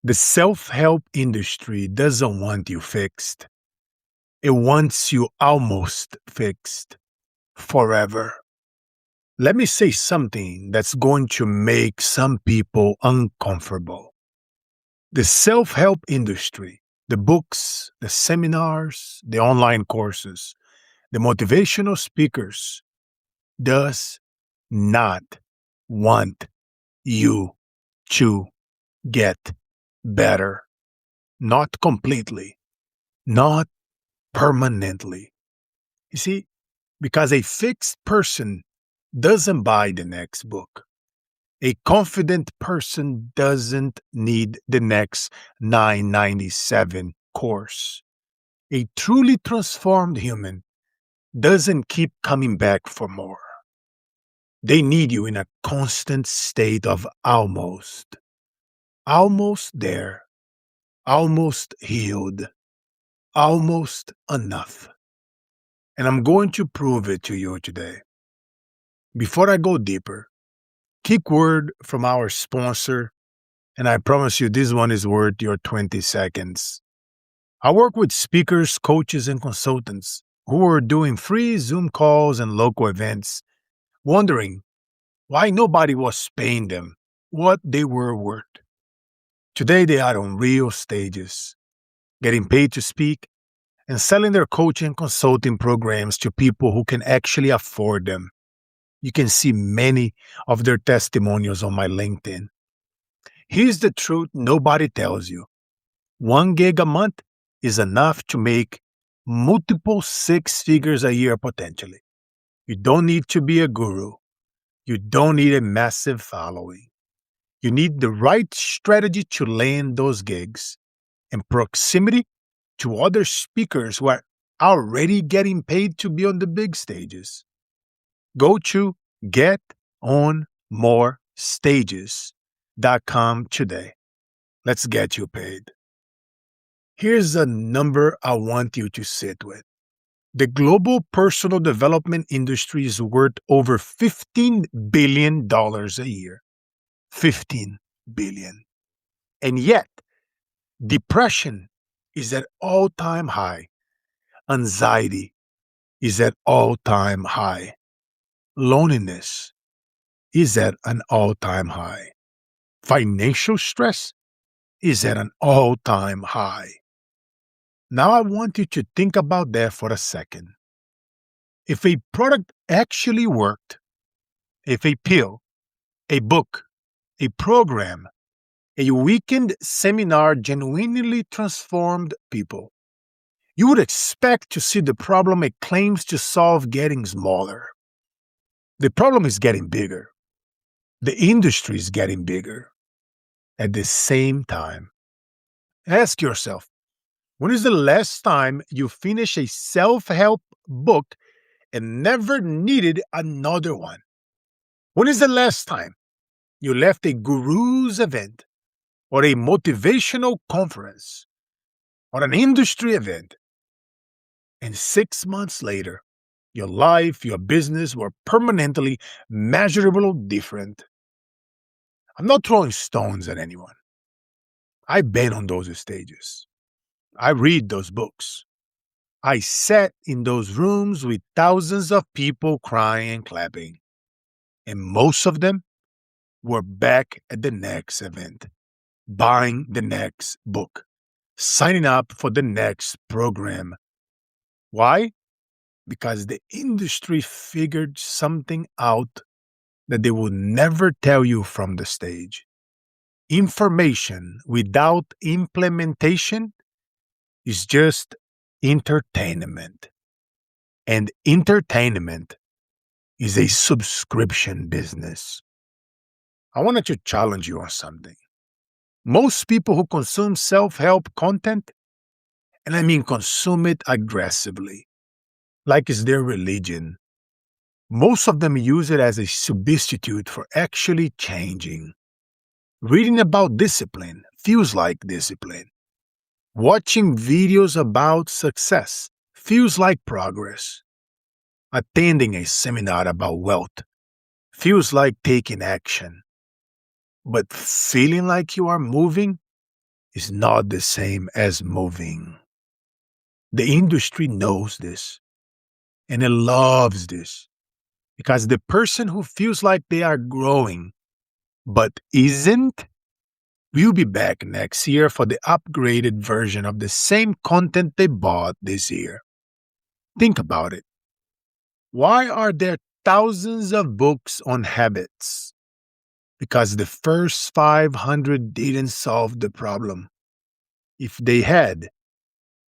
The self-help industry doesn't want you fixed. It wants you almost fixed forever. Let me say something that's going to make some people uncomfortable. The self-help industry, the books, the seminars, the online courses, the motivational speakers, does not want you to get better. Not completely, not permanently. You see, because a fixed person doesn't buy the next book. A confident person doesn't need the next 997 course. A truly transformed human doesn't keep coming back for more. They need you in a constant state of almost there, almost healed, almost enough. And I'm going to prove it to you today. Before I go deeper, quick word from our sponsor, and I promise you this one is worth your 20 seconds. I work with speakers, coaches, and consultants who are doing free Zoom calls and local events, wondering why nobody was paying them what they were worth. Today they are on real stages, getting paid to speak and selling their coaching and consulting programs to people who can actually afford them. You can see many of their testimonials on my LinkedIn. Here's the truth nobody tells you. 1 gig a month is enough to make multiple 6 figures a year potentially. You don't need to be a guru. You don't need a massive following. You need the right strategy to land those gigs and proximity to other speakers who are already getting paid to be on the big stages. Go to getonmorestages.com today. Let's get you paid. Here's a number I want you to sit with. The global personal development industry is worth over $15 billion a year. 15 billion. And yet, depression is at all-time high. Anxiety is at all-time high. Loneliness is at an all-time high. Financial stress is at an all-time high. Now I want you to think about that for a second. If a product actually worked, if a pill, a book, a program, a weekend seminar genuinely transformed people, you would expect to see the problem it claims to solve getting smaller. The problem is getting bigger. The industry is getting bigger. At the same time, ask yourself, when is the last time you finished a self-help book and never needed another one? When is the last time you left a guru's event or a motivational conference or an industry event, and 6 months later, your life, your business were permanently, measurable different? I'm not throwing stones at anyone. I've been on those stages. I read those books. I sat in those rooms with thousands of people crying and clapping. And most of them were back at the next event, buying the next book, signing up for the next program. Why? Because the industry figured something out that they would never tell you from the stage. Information without implementation is just entertainment. And entertainment is a subscription business. I wanted to challenge you on something. Most people who consume self-help content, and I mean consume it aggressively, like it's their religion, most of them use it as a substitute for actually changing. Reading about discipline feels like discipline. Watching videos about success feels like progress. Attending a seminar about wealth feels like taking action. But feeling like you are moving is not the same as moving. The industry knows this and it loves this because the person who feels like they are growing but isn't will be back next year for the upgraded version of the same content they bought this year. Think about it. Why are there thousands of books on habits? Because the first 500 didn't solve the problem. If they had,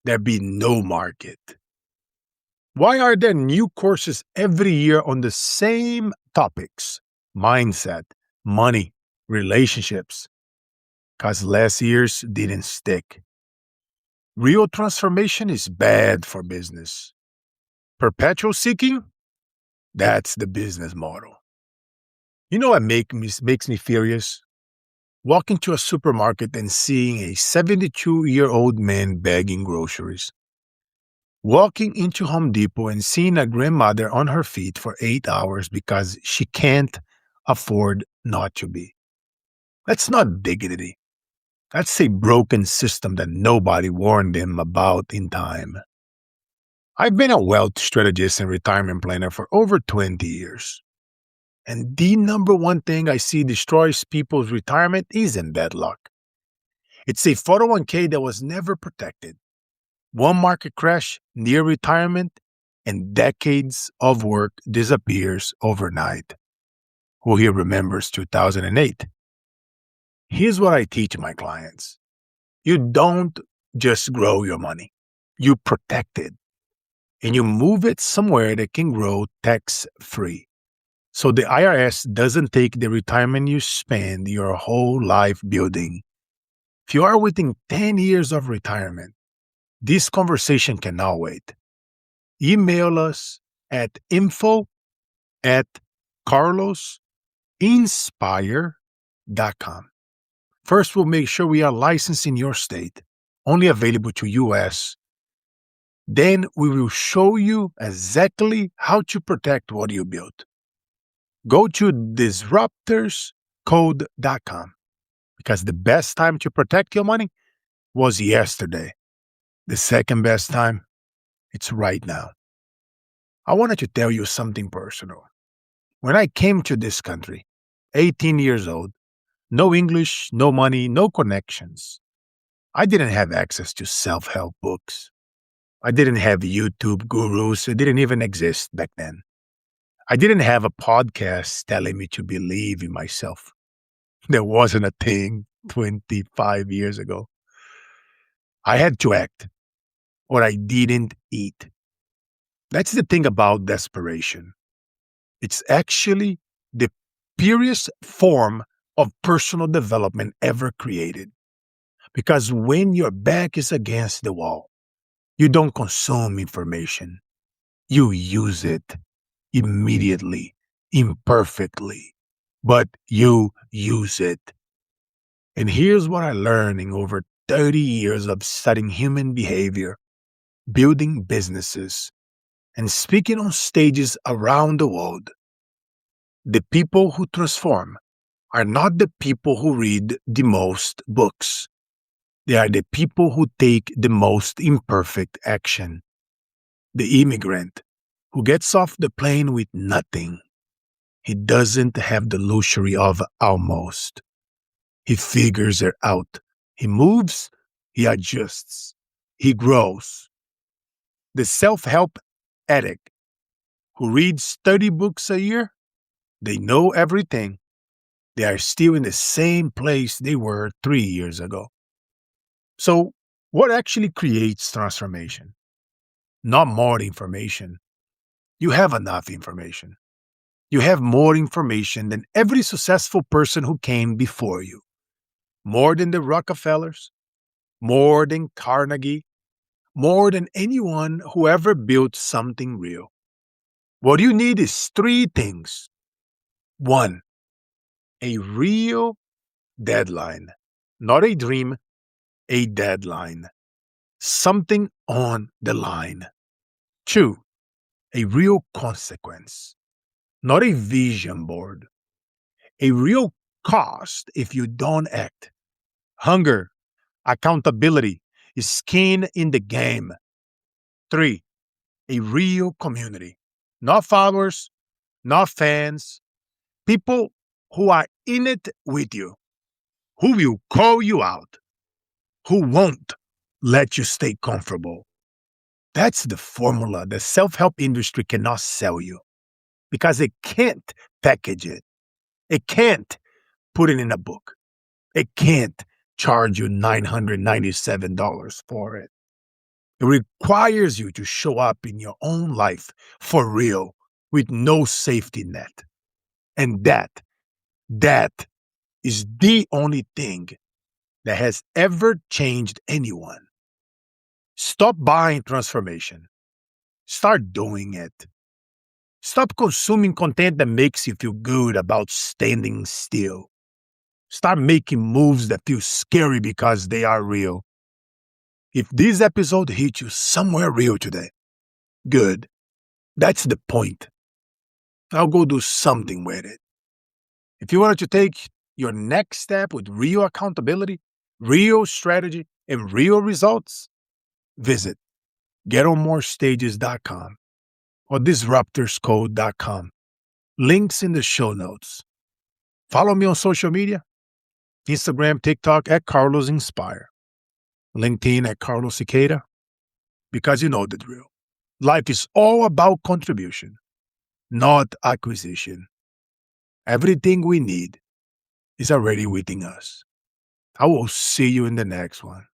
there'd be no market. Why are there new courses every year on the same topics? Mindset, money, relationships. Because last year's didn't stick. Real transformation is bad for business. Perpetual seeking? That's the business model. You know what makes me furious? Walking to a supermarket and seeing a 72-year-old man begging groceries. Walking into Home Depot and seeing a grandmother on her feet for 8 hours because she can't afford not to be. That's not dignity. That's a broken system that nobody warned them about in time. I've been a wealth strategist and retirement planner for over 20 years. And the number one thing I see destroys people's retirement isn't bad luck. It's a 401k that was never protected. One market crash, near retirement, and decades of work disappears overnight. Who here remembers 2008? Here's what I teach my clients. You don't just grow your money. You protect it. And you move it somewhere that can grow tax-free. So the IRS doesn't take the retirement you spend your whole life building. If you are within 10 years of retirement, this conversation cannot wait. Email us at info@carlosinspire.com. First, we'll make sure we are licensed in your state, only available to US. Then we will show you exactly how to protect what you built. Go to disruptorscode.com because the best time to protect your money was yesterday. The second best time, it's right now. I wanted to tell you something personal. When I came to this country, 18 years old, no English, no money, no connections. I didn't have access to self-help books. I didn't have YouTube gurus. It didn't even exist back then. I didn't have a podcast telling me to believe in myself. There wasn't a thing 25 years ago. I had to act, or I didn't eat. That's the thing about desperation. It's actually the purest form of personal development ever created. Because when your back is against the wall, you don't consume information. You use it immediately, imperfectly, but you use it. And here's what I learned in over 30 years of studying human behavior, building businesses, and speaking on stages around the world. The people who transform are not the people who read the most books. They are the people who take the most imperfect action. The immigrant who gets off the plane with nothing. He doesn't have the luxury of almost. He figures it out. He moves, he adjusts, he grows. The self-help addict who reads 30 books a year, they know everything. They are still in the same place they were 3 years ago. So, what actually creates transformation? Not more information. You have enough information. You have more information than every successful person who came before you. More than the Rockefellers, more than Carnegie, more than anyone who ever built something real. What you need is three things. One, a real deadline, not a dream, a deadline. Something on the line. Two, a real consequence, not a vision board. A real cost if you don't act. Hunger, Accountability is skin in the game. 3, a real community. Not followers, not fans, people who are in it with you, who will call you out, who won't let you stay comfortable. That's the formula the self help industry cannot sell you because it can't package it. It can't put it in a book. It can't charge you $997 for it. It requires you to show up in your own life for real with no safety net. And that is the only thing that has ever changed anyone. Stop buying transformation. Start doing it. Stop consuming content that makes you feel good about standing still. Start making moves that feel scary because they are real. If this episode hit you somewhere real today, good. That's the point. I'll go do something with it. If you wanted to take your next step with real accountability, real strategy, and real results, visit getonmorestages.com or disruptorscode.com. Links in the show notes. Follow me on social media, Instagram, TikTok at Carlos Inspire, LinkedIn at Carlos Cicada, because you know the drill. Life is all about contribution, not acquisition. Everything we need is already within us. I will see you in the next one.